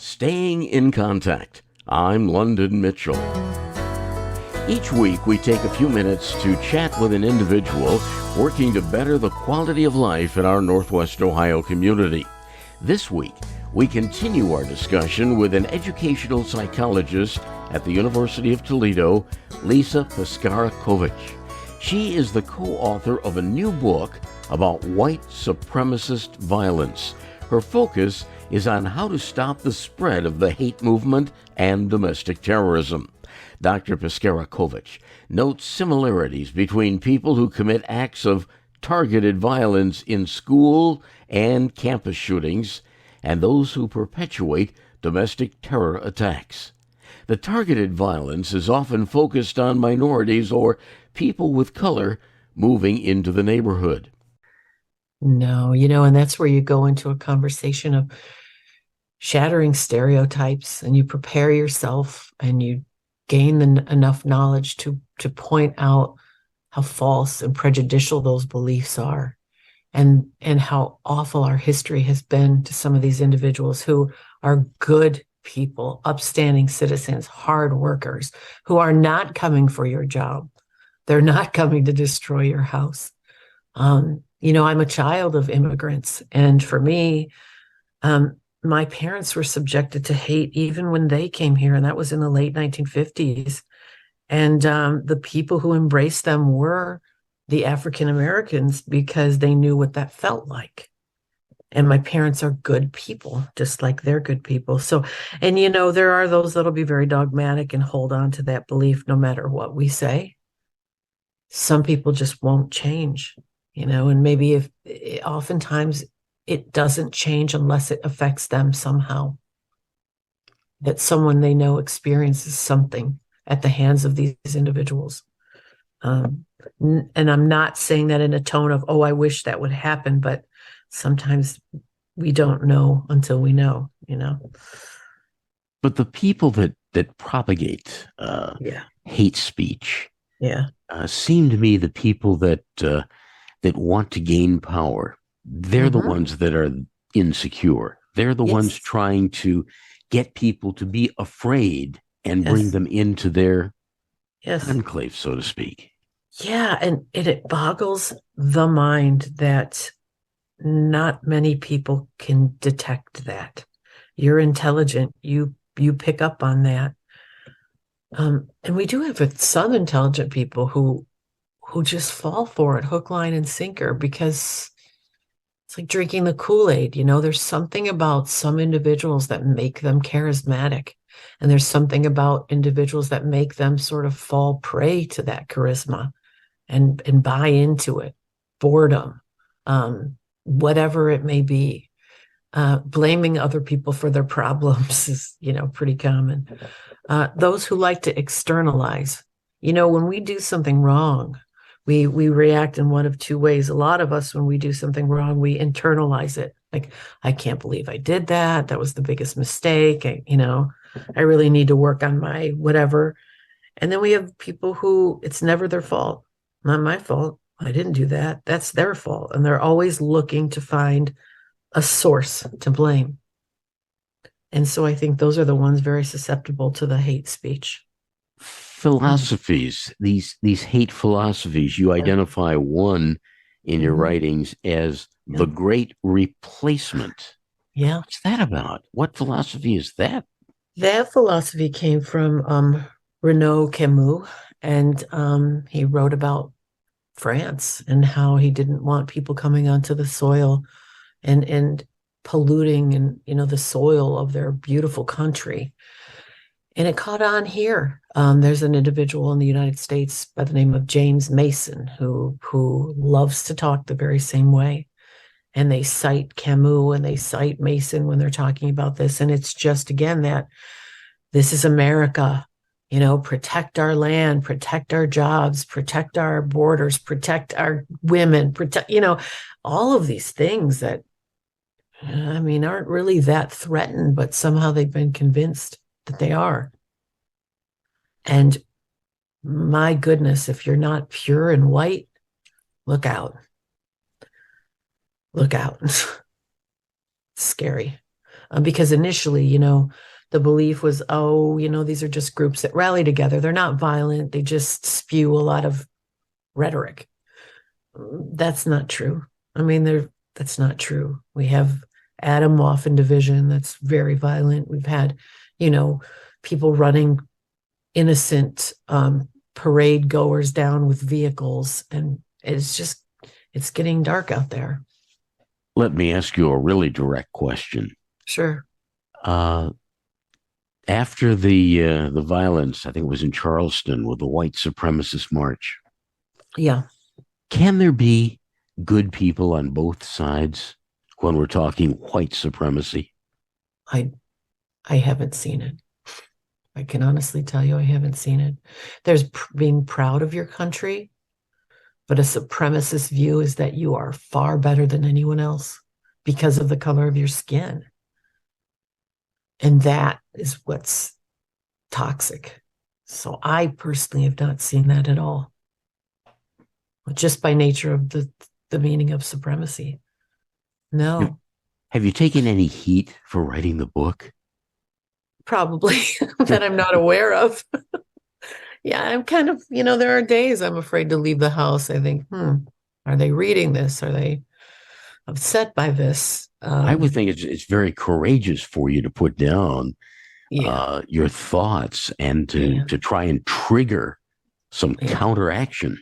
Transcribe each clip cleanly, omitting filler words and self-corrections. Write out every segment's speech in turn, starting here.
Staying in Contact. I'm London Mitchell. Each week, we take a few minutes to chat with an individual working to better the quality of life in our Northwest Ohio community. This week, we continue our discussion with an educational psychologist at the University of Toledo, Lisa Pescara-Kovach. She is the co-author of a new book about white supremacist violence. Her focus is on how to stop the spread of the hate movement and domestic terrorism. Dr. Pescara-Kovach notes similarities between people who commit acts of targeted violence in school and campus shootings and those who perpetuate domestic terror attacks. The targeted violence is often focused on minorities or people with color moving into the neighborhood. No, and that's where you go into a conversation of shattering stereotypes, and you prepare yourself and you gain enough knowledge to point out how false and prejudicial those beliefs are, and how awful our history has been to some of these individuals who are good people, upstanding citizens, hard workers, who are not coming for your job. They're not coming to destroy your house. I'm a child of immigrants, and for me, my parents were subjected to hate even when they came here, and that was in the late 1950s. And the people who embraced them were the African Americans because they knew what that felt like. And my parents are good people, just like they're good people. So, and there are those that'll be very dogmatic and hold on to that belief no matter what we say. Some people just won't change, and maybe if oftentimes it doesn't change unless it affects them somehow. That someone they know experiences something at the hands of these individuals. And I'm not saying that in a tone of, oh, I wish that would happen, but sometimes we don't know until we know. But the people that propagate hate speech seem to me the people that want to gain power. They're the ones that are insecure. They're the ones trying to get people to be afraid and bring them into their enclave, so to speak. Yeah, and it boggles the mind that not many people can detect that. You're intelligent. You pick up on that. And we do have some intelligent people who just fall for it, hook, line, and sinker, because it's like drinking the Kool-Aid. There's something about some individuals that make them charismatic. And there's something about individuals that make them sort of fall prey to that charisma and buy into it. Boredom, whatever it may be. Blaming other people for their problems is, pretty common. Those who like to externalize. When we do something wrong, we react in one of two ways. A lot of us, when we do something wrong, we internalize it. Like, I can't believe I did that. That was the biggest mistake. I really need to work on my whatever. And then we have people who it's never their fault. Not my fault. I didn't do that. That's their fault. And they're always looking to find a source to blame. And so I think those are the ones very susceptible to the hate speech. Philosophies, these hate philosophies, you identify one in your writings as the Great Replacement. Yeah. What's that about? What philosophy is that? That philosophy came from Renaud Camus, and he wrote about France and how he didn't want people coming onto the soil and polluting and the soil of their beautiful country. And it caught on here. There's an individual in the United States by the name of James Mason who loves to talk the very same way. And they cite Camus and they cite Mason when they're talking about this. And it's just, again, that this is America. Protect our land, protect our jobs, protect our borders, protect our women, protect, all of these things that, aren't really that threatened, but somehow they've been convinced that they are. And my goodness, if you're not pure and white, look out. Look out. Scary. Because initially, the belief was, oh, these are just groups that rally together. They're not violent. They just spew a lot of rhetoric. That's not true. I mean, that's not true. We have Atomwaffen division that's very violent. We've had, people running innocent parade goers down with vehicles, and it's getting dark out there. Let me ask you a really direct question. Sure. After the violence, I think it was in Charleston with the white supremacist march. Yeah. Can there be good people on both sides when we're talking white supremacy? I haven't seen it. I can honestly tell you I haven't seen it. There's being proud of your country, but a supremacist view is that you are far better than anyone else because of the color of your skin. And that is what's toxic. So I personally have not seen that at all. Just by nature of the meaning of supremacy. No. Have you taken any heat for writing the book? Probably that I'm not aware of. Yeah, I'm kind of, there are days I'm afraid to leave the house. I think, are they reading this? Are they upset by this? I would think it's very courageous for you to put down your thoughts and to try and trigger some counteraction.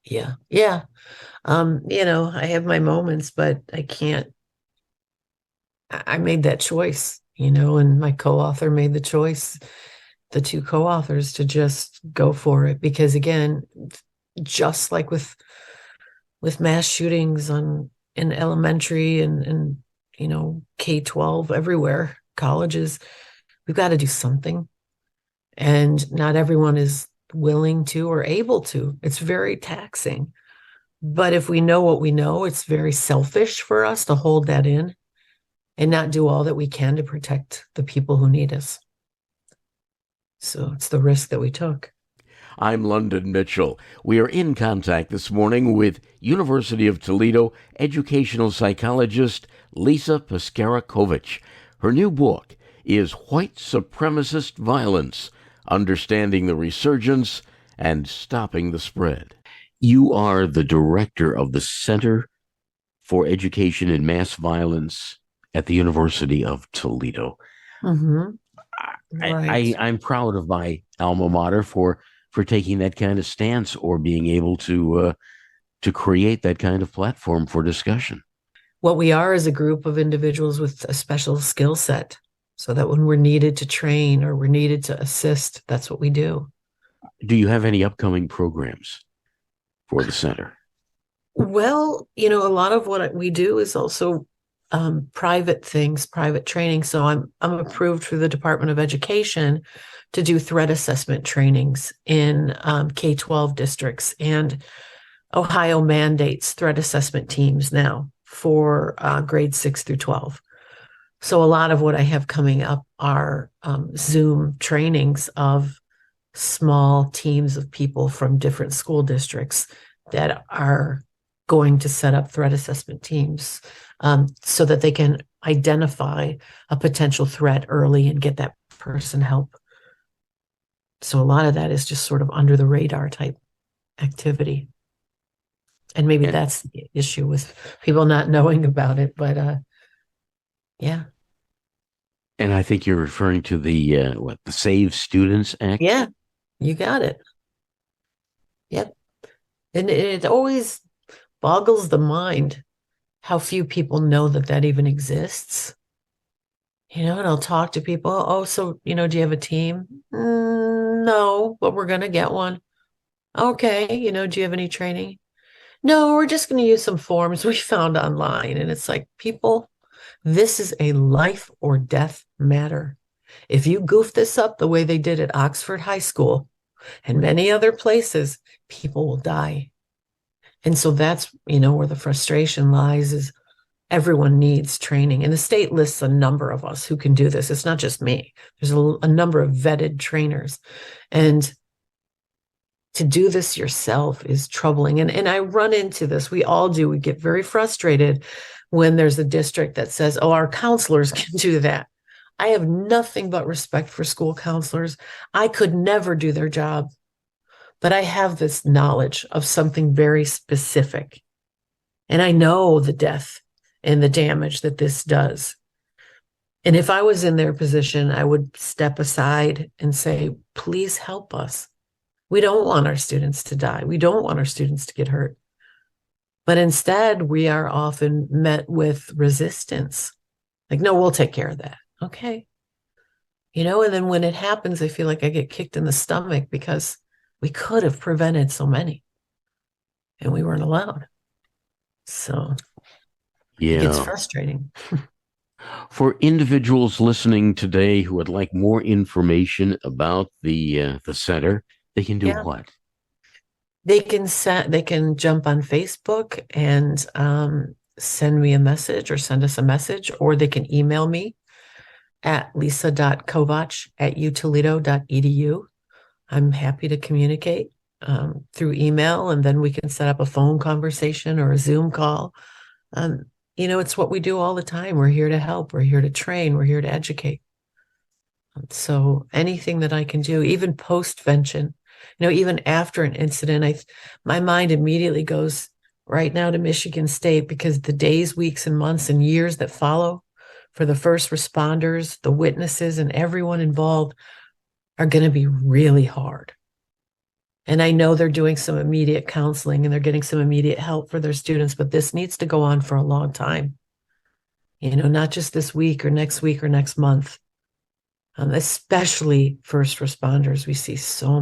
Yeah. Yeah. I have my moments, but I can't. I made that choice, and my co-author made the choice, the two co-authors, to just go for it. Because again, just like with mass shootings in elementary and K-12 everywhere, colleges, we've got to do something. And not everyone is willing to or able to. It's very taxing. But if we know what we know, it's very selfish for us to hold that in and not do all that we can to protect the people who need us. So it's the risk that we took. I'm London Mitchell. We are in contact this morning with University of Toledo educational psychologist Lisa Pescara-Kovach. Her new book is White Supremacist Violence: Understanding the Resurgence and Stopping the Spread. You are the director of the Center for Education in Mass Violence at the University of Toledo. Mm-hmm. Right. I'm proud of my alma mater for taking that kind of stance or being able to create that kind of platform for discussion. What we are is a group of individuals with a special skill set, so that when we're needed to train or we're needed to assist, that's what we do. Do you have any upcoming programs for the center? Well, a lot of what we do is also private things, private training. So I'm approved through the Department of Education to do threat assessment trainings in K-12 districts, and Ohio mandates threat assessment teams now for grades 6 through 12. So a lot of what I have coming up are Zoom trainings of small teams of people from different school districts that are going to set up threat assessment teams so that they can identify a potential threat early and get that person help. So a lot of that is just sort of under the radar type activity. And maybe that's the issue with people not knowing about it, but yeah. And I think you're referring to the Save Students Act? Yeah, you got it. Yep. And it always boggles the mind how few people know that even exists. And I'll talk to people. Oh, so, do you have a team? No, but we're going to get one. Okay. Do you have any training? No, we're just going to use some forms we found online. And it's like, people, this is a life or death matter. If you goof this up the way they did at Oxford High School and many other places, people will die. And so that's, where the frustration lies, is everyone needs training. And the state lists a number of us who can do this. It's not just me. There's a number of vetted trainers. And to do this yourself is troubling. And I run into this. We all do. We get very frustrated when there's a district that says, oh, our counselors can do that. I have nothing but respect for school counselors. I could never do their job, but I have this knowledge of something very specific. And I know the death and the damage that this does. And if I was in their position, I would step aside and say, please help us. We don't want our students to die. We don't want our students to get hurt. But instead, we are often met with resistance. Like, no, we'll take care of that. Okay. And then when it happens, I feel like I get kicked in the stomach because we could have prevented so many and we weren't allowed. So it gets frustrating. For individuals listening today who would like more information about the center, they can do what? They can jump on Facebook and send me a message or send us a message, or they can email me at lisa.kovach@utoledo.edu. I'm happy to communicate through email, and then we can set up a phone conversation or a Zoom call. It's what we do all the time. We're here to help. We're here to train. We're here to educate. So anything that I can do, even post-vention, even after an incident, my mind immediately goes right now to Michigan State, because the days, weeks, and months and years that follow for the first responders, the witnesses, and everyone involved are going to be really hard. And I know they're doing some immediate counseling and they're getting some immediate help for their students, but this needs to go on for a long time. Not just this week or next month. Especially first responders. We see so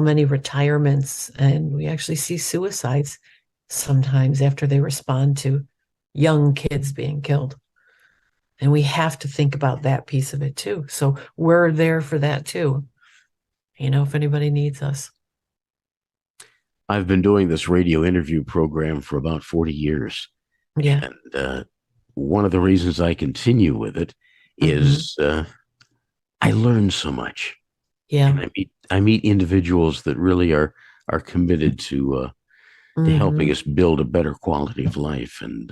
many retirements, and we actually see suicides sometimes after they respond to young kids being killed. And we have to think about that piece of it too. So we're there for that too, if anybody needs us. I've been doing this radio interview program for about 40 years. Yeah. And one of the reasons I continue with it is I learn so much. Yeah. And I meet individuals that really are committed to helping us build a better quality of life. And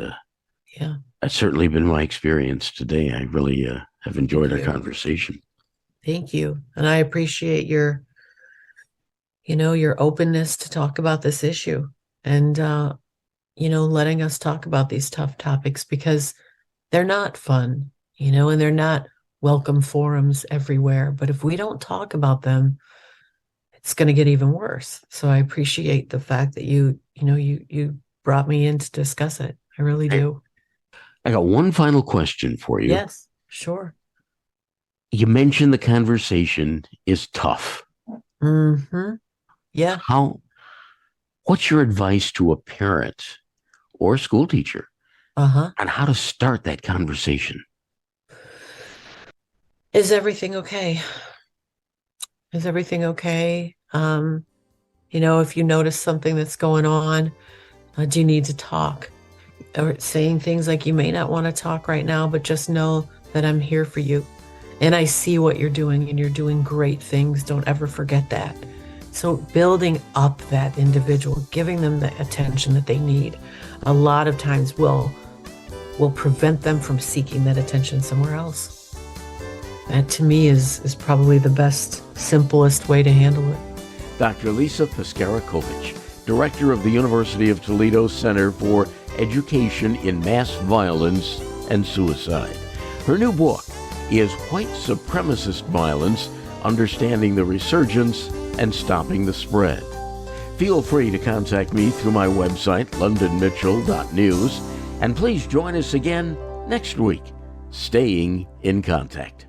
that's certainly been my experience today. I really have enjoyed our conversation. Thank you. And I appreciate your openness to talk about this issue and, letting us talk about these tough topics, because they're not fun, and they're not welcome forums everywhere. But if we don't talk about them, it's going to get even worse. So I appreciate the fact that you brought me in to discuss it. I really do. I got one final question for you. Yes, sure. You mentioned the conversation is tough. Mm-hmm. Yeah. What's your advice to a parent or a school teacher on how to start that conversation? Is everything okay? Is everything okay? If you notice something that's going on, do you need to talk? Or saying things like, you may not want to talk right now, but just know that I'm here for you. And I see what you're doing, and you're doing great things. Don't ever forget that. So building up that individual, giving them the attention that they need, a lot of times will prevent them from seeking that attention somewhere else. That to me is probably the best, simplest way to handle it. Dr. Lisa Pescara-Kovach, Director of the University of Toledo Center for Education in Mass Violence and Suicide. Her new book is White Supremacist Violence, Understanding the Resurgence and Stopping the Spread. Feel free to contact me through my website, londonmitchell.news, and please join us again next week. Staying in contact.